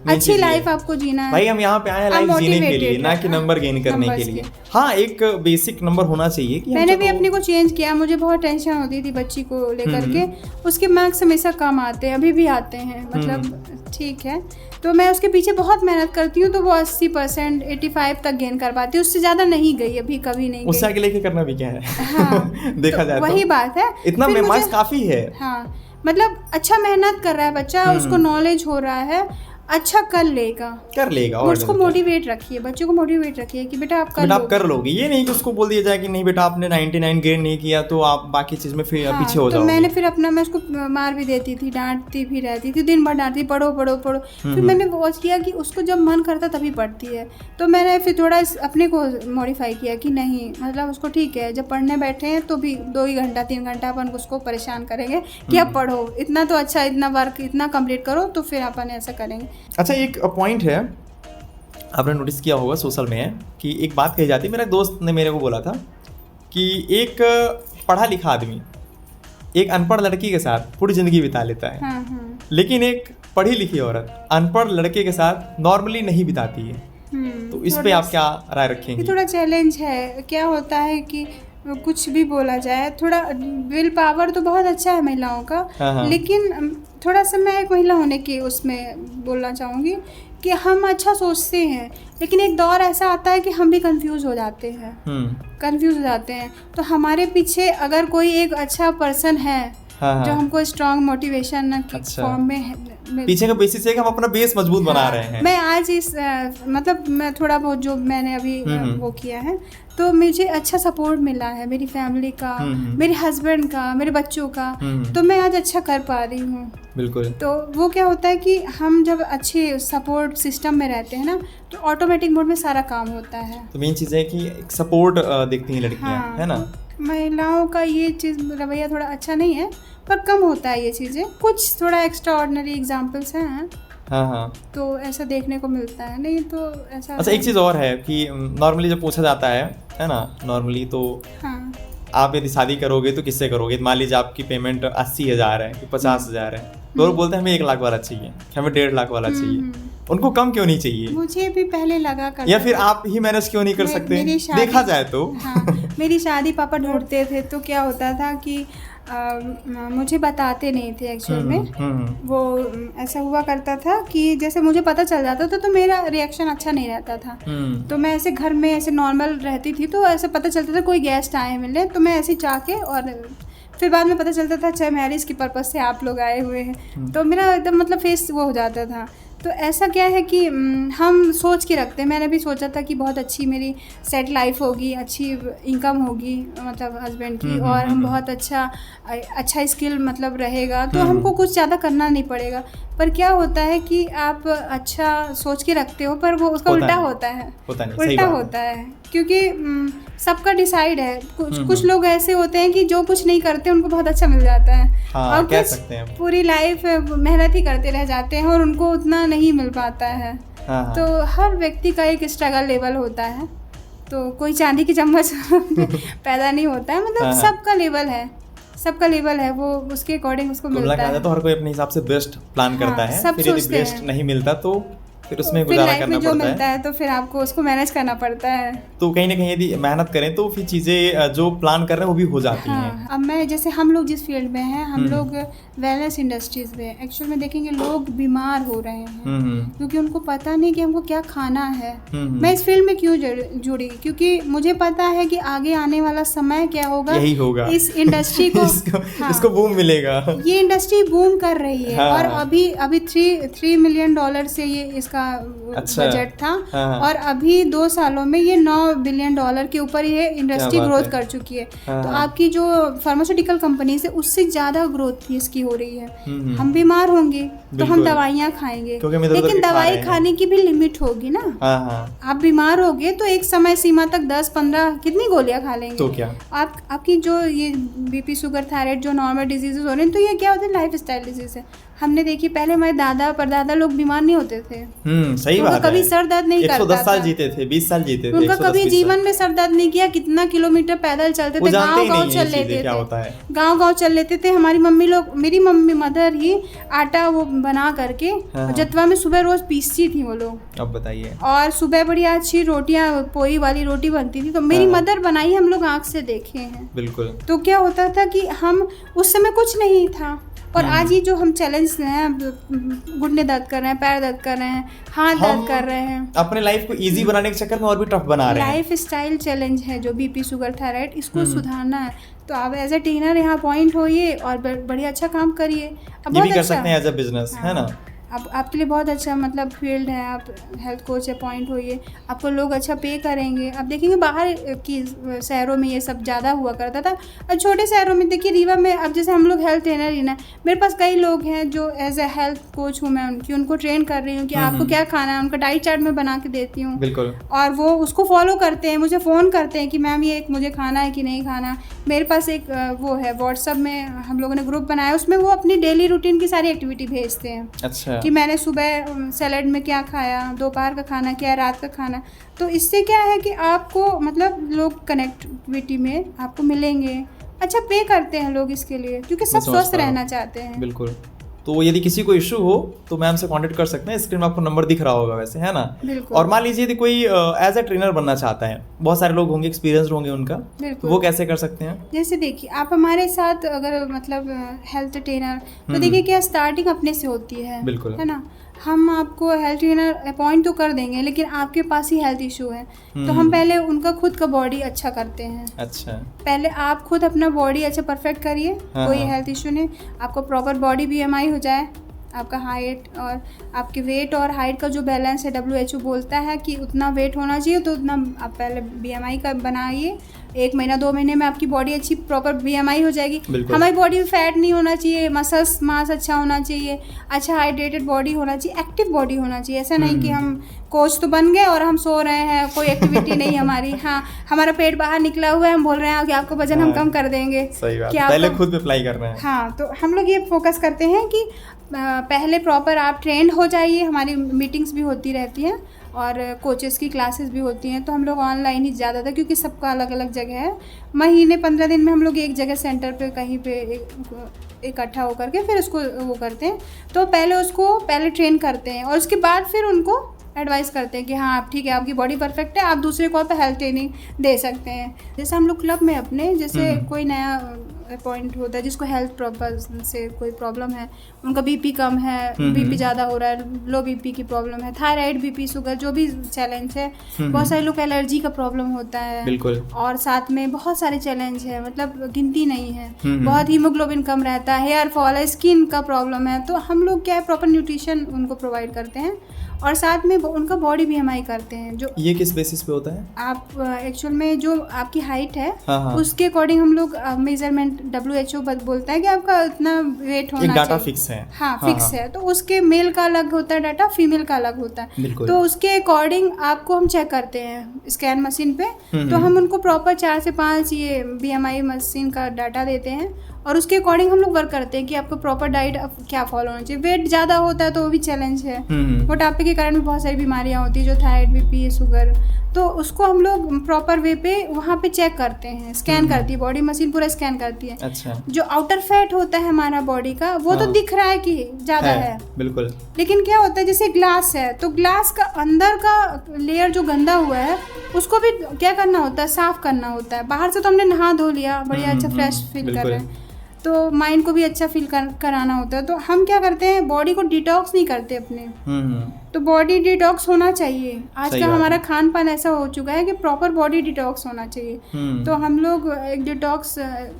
अच्छी लाइफ आपको जीना है भाई। हम यहाँ पे आए हैं लाइफ जीने के लिए, ना कि नंबर गेन करने के लिए। हाँ, एक बेसिक नंबर होना चाहिए कि मैंने भी अपने को चेंज किया, मुझे बहुत टेंशन होती थी बच्ची को लेकर के, उसके मार्क्स हमेशा कम आते हैं, अभी भी आते हैं, मतलब ठीक है, तो मैं उसके पीछे बहुत मेहनत करती हूँ, तो वो 80% 85 तक गेन कर पाती है, उससे ज़्यादा नहीं गई अभी, कभी नहीं गई। उससे आगे लेके करना भी क्या है। हाँ, देखा जाए वही बात है, इतना मार्क्स काफ़ी है। हाँ, मतलब अच्छा मेहनत कर रहा है बच्चा, उसको नॉलेज हो रहा है, अच्छा कर लेगा और उसको मोटिवेट रखिए, बच्चों को मोटिवेट रखिए कि बेटा आप कर लोगे। ये नहीं कि उसको बोल दिया जाए कि नहीं बेटा आपने 99 गेन नहीं किया तो आप बाकी चीज में फिर पीछे हो जाओगे। तो मैंने फिर मैं उसको मार भी देती थी, डांटती भी रहती थी, दिन भर डांटती, पढ़ो। फिर मैंने वॉच किया कि उसको जब मन करता तभी पढ़ती है, तो मैंने फिर थोड़ा अपने को मॉडिफाई किया कि नहीं, मतलब उसको ठीक है, जब पढ़ने बैठे हैं तो भी 2 ही घंटा 3 घंटा अपन उसको परेशान करेंगे कि अब पढ़ो, इतना तो अच्छा, इतना वर्क इतना कंप्लीट करो, तो फिर अपन ऐसा करेंगे। अच्छा, एक पॉइंट है, आपने नोटिस किया होगा सोशल में कि एक बात कही जाती है, मेरा दोस्त ने मेरे को बोला था कि एक पढ़ा लिखा आदमी एक अनपढ़ लड़की के साथ पूरी ज़िंदगी बिता लेता है, लेकिन एक पढ़ी लिखी औरत अनपढ़ लड़के के साथ नॉर्मली नहीं बिताती है। तो इस पे आप क्या राय रखेंगे? थोड़ा चैलेंज है। क्या होता है कि कुछ भी बोला जाए, थोड़ा विल पावर तो बहुत अच्छा है महिलाओं का, लेकिन थोड़ा सा मैं एक महिला होने के उसमें बोलना चाहूँगी कि हम अच्छा सोचते हैं, लेकिन एक दौर ऐसा आता है कि हम भी कंफ्यूज हो जाते हैं। तो हमारे पीछे अगर कोई एक अच्छा पर्सन है जो हमको स्ट्रॉन्ग मोटिवेशन फॉर्म में पीछे का बेसिस है कि हम अपना बेस मजबूत बना रहे हैं। मैं आज इस मतलब मैं थोड़ा बहुत जो मैंने अभी वो किया है, तो मुझे अच्छा सपोर्ट मिला है मेरी फैमिली का, मेरे हस्बैंड का, मेरे बच्चों का, तो मैं आज अच्छा कर पा रही हूँ। बिल्कुल। तो वो क्या होता है कि हम जब अच्छे सपोर्ट सिस्टम में रहते हैं ना, तो ऑटोमेटिक मोड में सारा काम होता है। तो मेन चीज़ है कि एक सपोर्ट देखती हैं लड़कियाँ, है ना। महिलाओं का ये चीज़ रवैया थोड़ा अच्छा नहीं है, पर कम होता है ये चीज़ें, कुछ थोड़ा एक्स्ट्रा ऑर्डिनरी एग्जाम्पल्स हैं। हाँ, तो ऐसा देखने को मिलता है, नहीं तो ऐसा। अच्छा, एक चीज़ और है कि नॉर्मली जब पूछा जाता है ना, नॉर्मली तो आप यदि शादी करोगे तो किससे करोगे? मान लीजिए आपकी पेमेंट 80,000 है, 50,000 है, तो वो बोलते हैं हमें 1 लाख वाला चाहिए, हमें 1.5 लाख वाला चाहिए। उनको कम क्यों नहीं चाहिए? मुझे भी पहले लगा करता, या फिर आप ही मैनेज क्यों नहीं कर सकते? देखा जाए तो मेरी शादी पापा ढूंढते थे, तो क्या होता था कि मुझे बताते नहीं थे एक्चुअल में। वो ऐसा हुआ करता था कि जैसे मुझे पता चल जाता था तो मेरा रिएक्शन अच्छा नहीं रहता था। तो मैं ऐसे घर में ऐसे नॉर्मल रहती थी, तो ऐसे पता चलता था कोई गेस्ट आए मिले, तो मैं ऐसे जाके, और फिर बाद में पता चलता था अच्छा मैरिज की पर्पज़ से आप लोग आए हुए हैं, तो मेरा एकदम मतलब फेस वो हो जाता था। तो ऐसा क्या है कि हम सोच के रखते हैं, मैंने भी सोचा था कि बहुत अच्छी मेरी सेट लाइफ होगी, अच्छी इनकम होगी मतलब हस्बैंड की, और हम बहुत अच्छा स्किल मतलब रहेगा, तो हमको कुछ ज़्यादा करना नहीं पड़ेगा। पर क्या होता है कि आप अच्छा सोच के रखते हो, पर वो उसका उल्टा होता है, उल्टा होता है, क्योंकि सबका डिसाइड है। कुछ लोग ऐसे होते हैं कि जो कुछ नहीं करते उनको बहुत अच्छा मिल जाता है, और कुछ पूरी लाइफ मेहनत ही करते रह जाते हैं और उनको उतना नहीं मिल पाता है। तो हर व्यक्ति का एक स्ट्रगल लेवल होता है, तो कोई चांदी की चम्मच पैदा नहीं होता है, मतलब सबका लेवल है, वो उसके अकॉर्डिंग उसको मिलता है। तो हर कोई अपने हिसाब से बेस्ट प्लान करता है, फिर यदि बेस्ट नहीं मिलता तो फिर उसमें गुजारा करना पड़ता है। जो मिलता है तो फिर आपको उसको मैनेज करना पड़ता है। तो कहीं ना कहीं यदि मेहनत करें तो फिर चीज़ें जो प्लान कर रहे हैं वो भी हो जाती हैं। अब मैं जैसे हम लोग जिस फील्ड में हैं, हम लोग वेलनेस इंडस्ट्रीज में एक्चुअल में देखेंगे लोग बीमार हो रहे हैं क्योंकि उनको पता नहीं कि हमको क्या खाना है। मैं इस फील्ड में क्यों जुड़ी, क्योंकि मुझे पता है कि आगे आने वाला समय क्या होगा, यही होगा, इस इंडस्ट्री को इसको बूम मिलेगा। ये इंडस्ट्री बूम कर रही है, और अभी $3 मिलियन से ये इसका बजट था, और अभी 2 सालों में ये $9 बिलियन के ऊपर ये इंडस्ट्री ग्रोथ कर चुकी है। तो आपकी जो फार्मास्यूटिकल कंपनीज है उससे ज़्यादा ग्रोथ इसकी हो रही है। हम बीमार होंगे तो हम दवाइयाँ खाएंगे, लेकिन दवाई खाने की भी लिमिट होगी ना। आप बीमार होगे तो एक समय सीमा तक 10-15 कितनी गोलियां खा लेंगे, तो क्या आपकी जो ये बीपी, शुगर, थायराइड जो नॉर्मल डिजीजेज हो रहे हैं, तो ये क्या होता है, लाइफ स्टाइल डिजीज है। हमने देखी पहले हमारे दादा परदादा लोग बीमार नहीं होते थे। सही बात है। कभी सर दर्द नहीं करता था। 110 साल जीते थे, 20 साल जीते थे। उनका कभी जीवन में सर दर्द नहीं किया। कितना किलोमीटर पैदल चलते थे, गांव-गांव चल लेते थे, गांव-गांव चल लेते थे। हमारी मम्मी लोग, मेरी मम्मी मदर ही आटा वो बना करके जतवा में सुबह रोज पीसती थी वो लोग। अब बताइए। और सुबह बढ़िया अच्छी रोटियां, पोई वाली रोटी बनती थी, तो मेरी मदर बनाई, हम लोग आँख से देखे हैं। बिल्कुल। तो क्या होता था कि हम उस समय कुछ नहीं था, और आज ये जो हम चैलेंज हैं, घुटने दर्द कर रहे हैं, पैर दर्द कर रहे हैं, हाथ दर्द कर रहे हैं, अपने लाइफ को इजी बनाने के चक्कर में और भी टफ बना रहे हैं। लाइफ स्टाइल चैलेंज है जो बीपी, शुगर, थायराइड, इसको सुधारना है। तो आप एज ए ट्रेनर यहाँ पॉइंट होइए और बढ़िया अच्छा काम करिए। ये भी कर सकते हैं एज ए बिजनेस, है ना। अब आपके लिए बहुत अच्छा मतलब फील्ड है, आप हेल्थ कोच अपॉइंट होइए, आपको लोग अच्छा पे करेंगे। आप देखेंगे बाहर की शहरों में ये सब ज़्यादा हुआ करता था, और छोटे शहरों में देखिए रीवा में, अब जैसे हम लोग हेल्थ ट्रेनर ही ना, मेरे पास कई लोग हैं जो एज ए हेल्थ कोच हूँ मैं उनको ट्रेन कर रही हूँ कि आपको क्या खाना है, उनका डाइट चार्ट में बना के देती हूँ। बिल्कुल। और वो उसको फॉलो करते हैं, मुझे फ़ोन करते हैं कि मैम ये मुझे खाना है कि नहीं खाना। मेरे पास एक वो है व्हाट्सअप में हम लोगों ने ग्रुप बनाया, उसमें वो अपनी डेली रूटीन की सारी एक्टिविटी भेजते हैं। अच्छा। कि मैंने सुबह सैलेड में क्या खाया, दोपहर का खाना क्या, रात का खाना। तो इससे क्या है कि आपको मतलब लोग कनेक्टिविटी में आपको मिलेंगे, अच्छा पे करते हैं लोग इसके लिए, क्योंकि सब स्वस्थ रहना चाहते हैं। बिल्कुल। तो यदि किसी को इशू हो तो मैम से कांटेक्ट कर सकते हैं, स्क्रीन में आपको नंबर दिख रहा होगा वैसे, है ना। और मान लीजिए यदि कोई एज ए ट्रेनर बनना चाहता है, बहुत सारे लोग होंगे, एक्सपीरियंस होंगे उनका, तो वो कैसे कर सकते हैं? जैसे देखिए, आप हमारे साथ अगर मतलब हेल्थ ट्रेनर, तो देखिए क्या स्टार्टिंग अपने से होती है, बिल्कुल, है ना। हम आपको हेल्थ ट्रेनर अपॉइंट तो कर देंगे, लेकिन आपके पास ही हेल्थ इशू है, तो हम पहले उनका खुद का बॉडी अच्छा करते हैं। अच्छा। पहले आप खुद अपना बॉडी अच्छा परफेक्ट करिए, कोई हेल्थ इशू नहीं, आपको प्रॉपर बॉडी BMI हो जाए, आपका हाइट और आपके वेट और हाइट का जो बैलेंस है, WHO बोलता है कि उतना वेट होना चाहिए, तो उतना आप पहले BMI का बनाइए। 1 महीना 2 महीने में आपकी बॉडी अच्छी प्रॉपर BMI हो जाएगी। हमारी बॉडी में फैट नहीं होना चाहिए, मसल्स मास अच्छा होना चाहिए, अच्छा हाइड्रेटेड बॉडी होना चाहिए, एक्टिव बॉडी होना चाहिए। ऐसा नहीं कि हम कोच तो बन गए और हम सो रहे हैं, कोई एक्टिविटी नहीं हमारी। हाँ, हमारा पेट बाहर निकला हुआ है, हम बोल रहे हैं कि आपको वजन हम कम कर देंगे। सही बात, पहले खुद पे अप्लाई करना है। हाँ, तो हम लोग ये फोकस करते हैं कि पहले प्रॉपर आप ट्रेंड हो जाइए। हमारी मीटिंग्स भी होती रहती हैं और कोचेस की क्लासेस भी होती हैं, तो हम लोग ऑनलाइन ही ज़्यादा था, क्योंकि सबका अलग अलग जगह है। महीने 15 दिन में हम लोग एक जगह सेंटर पे कहीं पे इकट्ठा होकर के फिर उसको वो करते हैं। तो पहले ट्रेन करते हैं और उसके बाद फिर उनको एडवाइस करते हैं कि हाँ आप ठीक है, आपकी बॉडी परफेक्ट है, आप दूसरे को पे हेल्थ ट्रेनिंग दे सकते हैं। जैसे हम लोग क्लब में अपने, जैसे कोई नया पॉइंट होता है जिसको हेल्थ पर्पज से कोई प्रॉब्लम है, उनका बीपी कम है, बीपी ज़्यादा हो रहा है, लो बीपी की प्रॉब्लम है, थायराइड, बीपी, शुगर, जो भी चैलेंज है। बहुत सारे लोग को एलर्जी का प्रॉब्लम होता है, बिल्कुल, और साथ में बहुत सारे चैलेंज है, मतलब गिनती नहीं है। बहुत हीमोग्लोबिन कम रहता है, हेयर फॉल है, स्किन का प्रॉब्लम है, तो हम लोग क्या है प्रॉपर न्यूट्रिशन उनको प्रोवाइड करते हैं और साथ में उनका बॉडी BMI करते हैं। जो ये किस बेसिस पे होता है? आप एक्चुअल में जो आपकी हाइट है, हाँ। उसके अकॉर्डिंग हम लोग मेजरमेंट WHO बोलता है कि आपका इतना वेट होना चाहिए। एक डाटा फिक्स है। हाँ, फिक्स है। तो उसके मेल का अलग होता है डाटा, फीमेल का अलग होता है। तो उसके अकॉर्डिंग आपको हम चेक करते हैं स्कैन मशीन पे। तो हम उनको प्रॉपर 4 से 5 ये BMI मशीन का डाटा देते हैं और उसके अकॉर्डिंग हम लोग वर्क करते हैं कि आपको प्रॉपर डाइट क्या फॉलो होना चाहिए। वेट ज़्यादा होता है तो वो भी चैलेंज है। मोटापे के कारण भी बहुत सारी बीमारियां होती है, जो थायराइड, बीपी, शुगर, तो उसको हम लोग प्रॉपर वे पे वहाँ पे चेक करते हैं, स्कैन करती है बॉडी मशीन, पूरा स्कैन करती है। अच्छा। जो आउटर फैट होता है हमारा बॉडी का, वो तो दिख रहा है कि ज़्यादा है, बिल्कुल, लेकिन क्या होता है जैसे ग्लास है, तो ग्लास का अंदर का लेयर जो गंदा हुआ है उसको भी क्या करना होता है, साफ करना होता है। बाहर से तो हमने नहा धो लिया, बढ़िया अच्छा फ्रेश फील कर रहे हैं, तो माइंड को भी अच्छा फील कराना होता है। तो हम क्या करते हैं, बॉडी को डिटॉक्स नहीं करते अपने। तो बॉडी डिटॉक्स होना चाहिए। आज का हमारा खान पान ऐसा हो चुका है कि प्रॉपर बॉडी डिटॉक्स होना चाहिए। तो हम लोग एक डिटॉक्स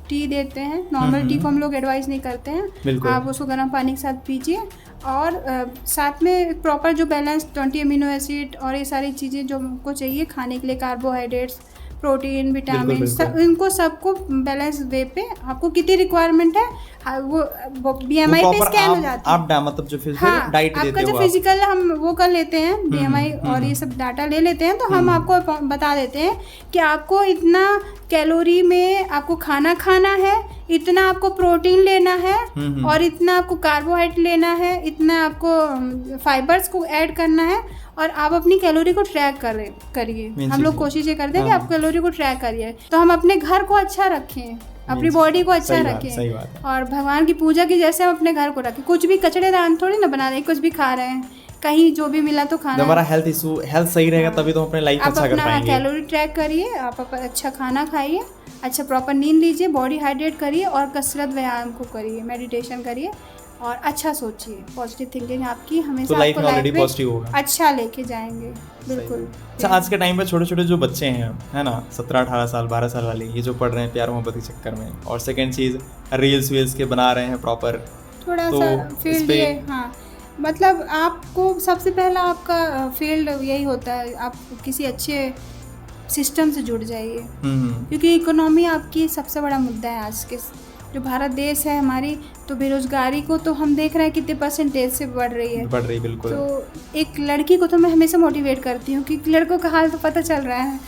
टी देते हैं। नॉर्मल टी को हम लोग एडवाइस नहीं करते हैं, आप उसको गर्म पानी के साथ पीजिए और साथ में प्रॉपर जो बैलेंस 20 अमीनो एसिड और ये सारी चीज़ें जो हमको चाहिए खाने के लिए, कार्बोहाइड्रेट्स, प्रोटीन, विटामिन, इनको सबको बैलेंस वे पे आपको कितनी रिक्वायरमेंट है वो BMI पे स्कैन हो जाती है। आप मतलब जो डाइट देते हो, आपका जो फिजिकल हम वो कर लेते हैं, BMI और ये सब डाटा ले लेते हैं, तो हम आपको बता देते हैं कि आपको इतना कैलोरी में आपको खाना है, इतना आपको प्रोटीन लेना है और इतना आपको कार्बोहाइड्रेट लेना है, इतना आपको फाइबर्स को ऐड करना है और आप अपनी कैलोरी को ट्रैक करिए। हम लोग कोशिश ये करते हैं कि आप कैलोरी को ट्रैक करिए, तो हम अपने घर को अच्छा रखें, अपनी बॉडी को अच्छा रखें और भगवान की पूजा की जैसे हम अपने घर को रखें। कुछ भी कचड़ेदान थोड़ी ना बना दें, कुछ भी खा रहे हैं, कहीं जो भी मिला तो खाना। हमारा हेल्थ सही रहेगा तभी तो हम अपने लाइफ अच्छा कर पाएंगे। आप अपना कैलोरी ट्रैक करिए, आप अच्छा खाना खाइए, अच्छा प्रॉपर नींद लीजिए, बॉडी हाइड्रेट करिए और कसरत व्यायाम को करिए, मेडिटेशन करिए और अच्छा सोचिए। पॉजिटिव थिंकिंग आपकी हमेशा तो लाइफ में ऑलरेडी पॉजिटिव होगा, अच्छा लेके जाएंगे। बिल्कुल। अच्छा, आज के टाइम पे छोटे छोटे जो बच्चे हैं, है ना, 17-18 साल 12 साल वाले, ये जो पढ़ रहे हैं प्यार मोहब्बत के चक्कर में, और सेकंड चीज़ रील्स वील्स के बना रहे हैं प्रॉपर, थोड़ा सा फील्ड ये, हाँ मतलब आपको सबसे पहला आपका फील्ड यही होता है, आप किसी अच्छे सिस्टम से जुड़ जाइए, क्योंकि इकोनॉमी आपकी सबसे बड़ा मुद्दा है आज के जो भारत देश है हमारी। तो बेरोजगारी को तो हम देख रहे हैं कितने परसेंटेज से बढ़ रही है, बिल्कुल। तो एक लड़की को तो मैं हमेशा मोटिवेट करती हूँ कि लड़कों का हाल तो पता चल रहा है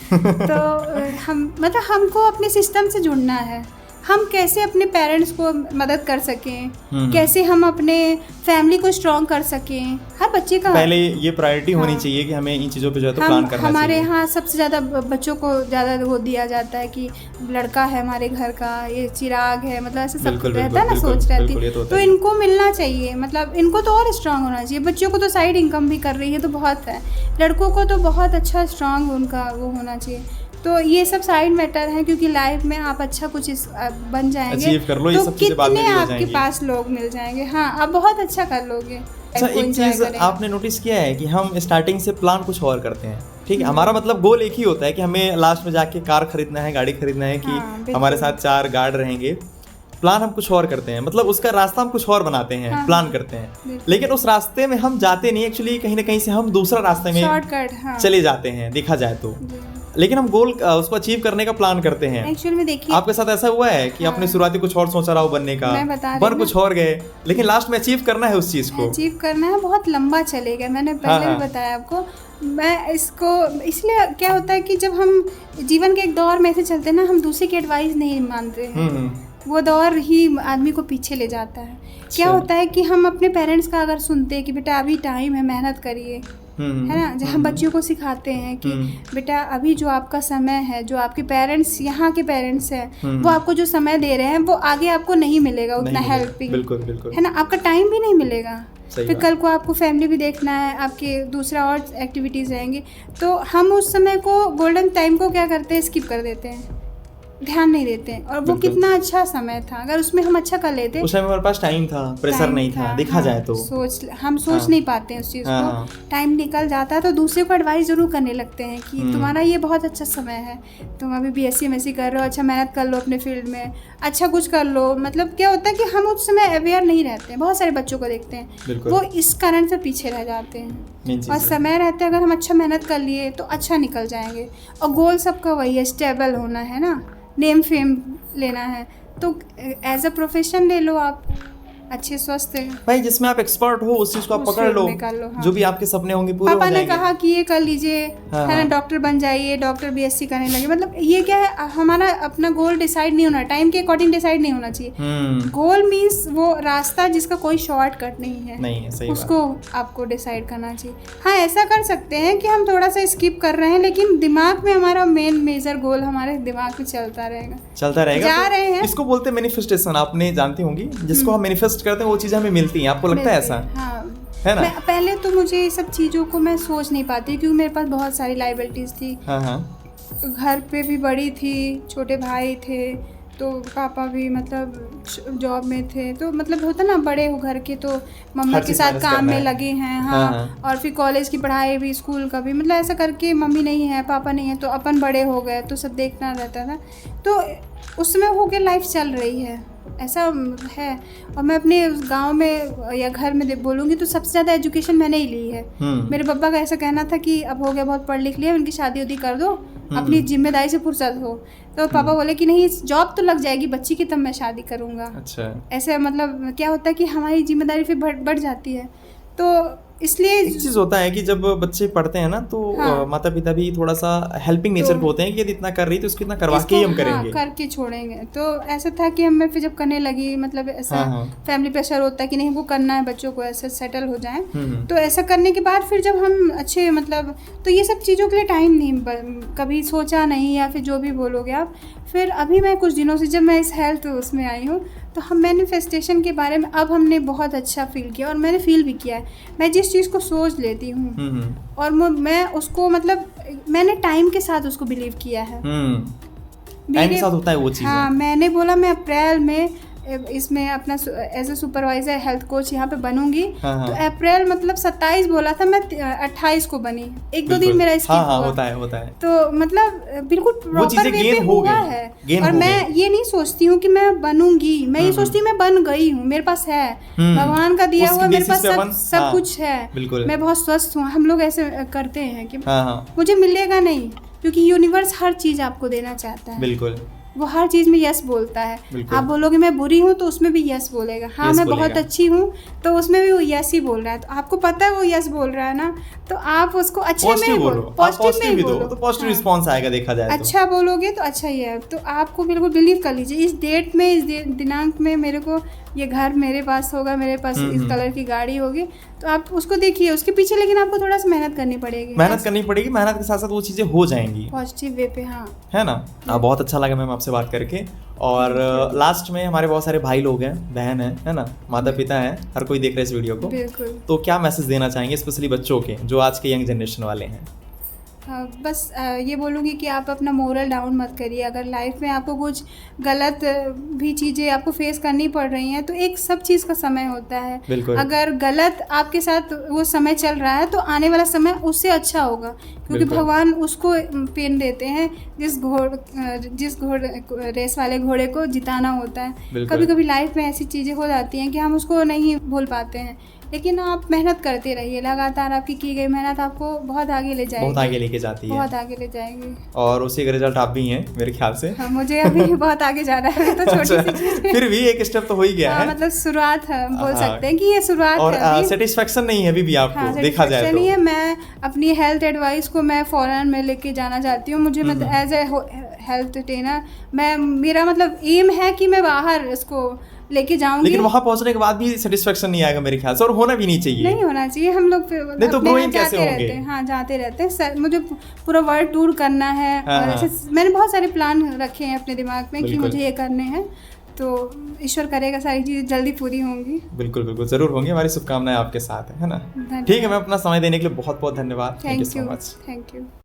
तो हमको अपने सिस्टम से जुड़ना है। हम कैसे अपने पेरेंट्स को मदद कर सकें, कैसे हम अपने फैमिली को स्ट्रॉन्ग कर सकें, हर बच्चे का पहले ये प्रायोरिटी होनी चाहिए कि हमें इन चीज़ों पे जो है तो प्लान करना चाहिए। हमारे यहाँ सबसे ज़्यादा बच्चों को ज़्यादा वो दिया जाता है कि लड़का है हमारे घर का, ये चिराग है, मतलब ऐसे सब रहता है ना, सोच रहती है। तो इनको मिलना चाहिए, मतलब इनको तो और स्ट्रांग होना चाहिए। बच्चों को तो साइड इनकम भी कर रही है तो बहुत है, लड़कों को तो बहुत अच्छा स्ट्रांग उनका वो होना चाहिए। तो ये सब साइड मैटर है, क्योंकि लाइफ में आप अच्छा कुछ बन जाएंगे तो कितने आपके पास लोग मिल जाएंगे। हाँ, आप बहुत अच्छा कर लोगे। अच्छा, एक चीज़ आपने नोटिस किया है कि हम स्टार्टिंग से प्लान कुछ और करते हैं, ठीक है, हमारा मतलब गोल एक ही होता है कि हमें लास्ट में जाके कार खरीदना है, गाड़ी खरीदना है, कि हमारे साथ 4 गार्ड रहेंगे। प्लान हम कुछ और करते हैं, मतलब उसका रास्ता हम कुछ और बनाते हैं, प्लान करते हैं, लेकिन उस रास्ते में हम जाते नहीं, एक्चुअली कहीं ना कहीं से हम दूसरा रास्ते में चले जाते हैं, देखा जाए तो। लेकिन हम गोल उसको अचीव करने का प्लान करते हैं। एक्चुअली में देखिए, आपके साथ ऐसा हुआ है कि आपने शुरुआती कुछ और सोचा रहा हो बनने का, बन कुछ और गए, लेकिन लास्ट में अचीव करना है, उस चीज को अचीव करना है, बहुत लंबा चलेगा। मैंने पहले भी बताया आपको। मैं इसको इसलिए क्या होता है कि जब हम जीवन के एक दौर में ऐसे चलते हैं ना, हम दूसरे की एडवाइस नहीं मानते हैं, वो दौर ही आदमी को पीछे ले जाता है। क्या होता है कि हम अपने पेरेंट्स का अगर सुनते हैं कि बेटा अभी टाइम है, मेहनत करिए, है ना, जब हम बच्चों को सिखाते हैं कि बेटा अभी जो आपका समय है, जो आपके पेरेंट्स यहाँ के पेरेंट्स हैं, वो आपको जो समय दे रहे हैं वो आगे आपको नहीं मिलेगा उतना हेल्पिंग, बिल्कुल, है ना, आपका टाइम भी नहीं मिलेगा। फिर कल को आपको फैमिली भी देखना है, आपके दूसरा और एक्टिविटीज़ रहेंगी, तो हम उस समय को, गोल्डन टाइम को क्या करते हैं, स्किप कर देते हैं। ध्यान नहीं देते। और वो कितना अच्छा समय था, अगर उसमें हम अच्छा कर लेते। उस टाइम हमारे पास टाइम था, प्रेशर नहीं था, देखा जाए तो हम सोच नहीं पाते उस चीज़ को। टाइम निकल जाता है तो दूसरे को एडवाइस जरूर करने लगते हैं कि तुम्हारा ये बहुत अच्छा समय है, तुम अभी BSc MSc कर रहे हो, अच्छा मेहनत कर लो अपने फील्ड में, अच्छा कुछ कर लो। मतलब क्या होता है कि हम उस समय अवेयर नहीं रहते हैं। बहुत सारे बच्चों को देखते हैं वो इस कारण से पीछे रह जाते हैं। और समय रहते अगर हम अच्छा मेहनत कर लिए तो अच्छा निकल जाएंगे। और गोल सबका वही है, स्टेबल होना है ना, नेम फेम लेना है, तो एज अ प्रोफेशन ले लो आप, अच्छे स्वस्थ है भाई, जिसमें आप एक्सपर्ट हो उस चीज को आप पकड़ लो, हाँ। जो भी आपके सपने होंगे पूरे हो जाएंगे। पापा ने कहा कि ये कर लीजिए, है ना, डॉक्टर बन जाइए, डॉक्टर BSc करने लगे। मतलब ये क्या है, हमारा अपना गोल डिसाइड नहीं होना, टाइम के अकॉर्डिंग डिसाइड नहीं होना चाहिए। गोल मीन्स वो रास्ता जिसका कोई शॉर्टकट नहीं है, सही उसको आपको डिसाइड करना चाहिए। हाँ, ऐसा कर सकते हैं कि हम थोड़ा सा स्किप कर रहे हैं, लेकिन दिमाग में हमारा मेजर गोल हमारे दिमाग में चलता रहेगा जा रहे हैं। इसको बोलते हैं मैनिफेस्टेशन, आपने जानती होंगी, जिसको हम मैनिफेस्ट करते हैं वो चीजें हमें मिलती हैं। आपको लगता है ऐसा? हाँ, है ना? पहले तो मुझे ये सब चीज़ों को मैं सोच नहीं पाती, क्योंकि मेरे पास बहुत सारी लाइबिलिटीज थी। घर पे भी बड़ी थी, छोटे भाई थे, तो पापा भी मतलब जॉब में थे, तो मतलब होता ना, बड़े हो घर के तो मम्मी के साथ काम में लगे हैं। हाँ, और फिर कॉलेज की पढ़ाई भी, स्कूल का भी, मतलब ऐसा करके मम्मी नहीं है, पापा नहीं है, तो अपन बड़े हो गए, तो सब देखना रहता था। तो उसमें हो के लाइफ चल रही है, ऐसा है। और मैं अपने गांव में या घर में बोलूँगी तो सबसे ज़्यादा एजुकेशन मैंने ही ली है। मेरे पापा का ऐसा कहना था कि अब हो गया, बहुत पढ़ लिख लिया, उनकी शादी उदी कर दो, अपनी जिम्मेदारी से फुर्सत हो। तो पापा बोले कि नहीं, जॉब तो लग जाएगी बच्ची की, तब मैं शादी करूँगा। अच्छा, ऐसे मतलब क्या होता है कि हमारी जिम्मेदारी फिर बढ़ जाती है। तो इसलिए एक चीज होता है कि जब बच्चे पढ़ते हैं ना, तो माता पिता भी थोड़ा सा हेल्पिंग नेचर के होते हैं कि यदि इतना कर रही तो इसको इतना करवा के ही हम करेंगे, करके छोड़ेंगे। तो ऐसा था कि मैं फिर जब करने लगी, मतलब ऐसा फैमिली प्रेशर होता है कि नहीं वो करना है, बच्चों को ऐसे सेटल हो जाए। तो ऐसा करने के बाद फिर जब हम अच्छे, मतलब तो ये सब चीज़ों के लिए टाइम नहीं, कभी सोचा नहीं, या फिर जो भी बोलोगे आप। फिर अभी मैं कुछ दिनों से जब मैं इस हेल्थ उसमें आई हूँ, तो हम मैनिफेस्टेशन के बारे में अब हमने बहुत अच्छा फील किया, और मैंने फील भी किया है। मैं जिस चीज़ को सोच लेती हूँ और मैं उसको, मतलब मैंने टाइम के साथ उसको बिलीव किया है। टाइम के साथ होता है वो चीज़। हाँ, मैंने बोला मैं अप्रैल में इसमें अपना as a supervisor health coach यहाँ पे बनूंगी। तो अप्रैल मतलब 27 बोला था, मैं 28 को बनी। 1-2 दिन मेरा स्किप हुआ। होता है। तो मतलब बिल्कुल प्रॉपर वे पे हुआ है। और मैं ये नहीं सोचती हूँ कि मैं बनूंगी, मैं ये सोचती हूँ मैं बन गई हूँ, मेरे पास है, भगवान का दिया हुआ मेरे पास सब कुछ है, मैं बहुत स्वस्थ हूँ। हम लोग ऐसे करते हैं कि मुझे मिलेगा नहीं, क्योंकि यूनिवर्स हर चीज आपको देना चाहता है। बिल्कुल, वो हर चीज़ में यस बोलता है। आप बोलोगे मैं बुरी हूँ तो उसमें भी यस बोलेगा। हाँ, मैं बहुत अच्छी हूँ तो उसमें भी वो यस ही बोल रहा है। तो आपको पता है वो यस बोल रहा है ना, तो आप उसको अच्छे में बोलो, पॉजिटिव में बोलो, तो पॉजिटिव रिस्पॉन्स आएगा। देखा जाए अच्छा बोलोगे तो अच्छा ही है। तो आपको बिल्कुल बिलीव कर लीजिए, इस डेट में, इस दिनांक में मेरे को ये घर मेरे पास होगा, मेरे पास इस कलर की गाड़ी होगी, तो आप उसको देखिए, उसके पीछे लेकिन आपको थोड़ा सा मेहनत करनी पड़ेगी। मेहनत के साथ साथ वो चीज़ें हो जाएंगी पॉजिटिव वे पे। हाँ, है ना। बहुत अच्छा लगा मैम आपसे बात करके। और लास्ट में हमारे बहुत सारे भाई लोग हैं, बहन है ना, माता पिता हैं, हर कोई देख रहे हैं इस वीडियो को। बिल्कुल। तो क्या मैसेज देना चाहेंगे स्पेशली बच्चों के, जो आज के यंग जनरेशन वाले हैं? बस ये बोलूँगी कि आप अपना मोरल डाउन मत करिए। अगर लाइफ में आपको कुछ गलत भी चीज़ें आपको फेस करनी पड़ रही हैं, तो एक सब चीज़ का समय होता है। अगर गलत आपके साथ वो समय चल रहा है तो आने वाला समय उससे अच्छा होगा, क्योंकि भगवान उसको पेन देते हैं जिस घोड़े रेस वाले घोड़े को जिताना होता है। कभी कभी लाइफ में ऐसी चीज़ें हो जाती हैं कि हम उसको नहीं भूल पाते हैं, लेकिन आप मेहनत करते रहिए, लगातार आपकी की गई मेहनत आपको बहुत आगे ले जाएगी, बहुत आगे लेके जाती है, बहुत आगे ले जाएगी। और उसी का रिजल्ट आप भी हैं मेरे ख्याल से। हाँ, मुझे अभी बहुत आगे जाना है, तो छोटी सी चीज़ फिर भी एक स्टेप तो हो ही गया है। मतलब शुरुआत है, बोल सकते हैं कि ये शुरुआत है। और सेटिस्फेक्शन नहीं है अभी भी आपको, देखा जाए तो नहीं है। मैं अपनी हेल्थ एडवाइस को मैं फॉरेन में लेके जाना चाहती हूँ। मुझे मतलब एज ए हेल्थ ट्रेनर मेरा मतलब एम है कि मैं बाहर इसको लेके जाऊंगी। लेकिन वहां पहुंचने के बाद भी सेटिस्फेक्शन नहीं आएगा मेरे ख्याल से, और होना भी नहीं चाहिए। नहीं होना चाहिए। हम लोग नहीं तो ग्रोइंग कैसे होंगे? हाँ, जाते रहते हैं। मुझे पूरा वर्ल्ड टूर करना है। और ऐसे मैंने बहुत सारे प्लान रखे हैं अपने दिमाग में कि मुझे ये करने हैं, तो ईश्वर करेगा सारी चीज़ें जल्दी पूरी होंगी। बिल्कुल बिल्कुल जरूर होंगी। हमारी शुभकामनाएं आपके साथ है ना। ठीक है, मैं अपना समय देने के लिए बहुत बहुत धन्यवाद। Thank you so much. Thank you.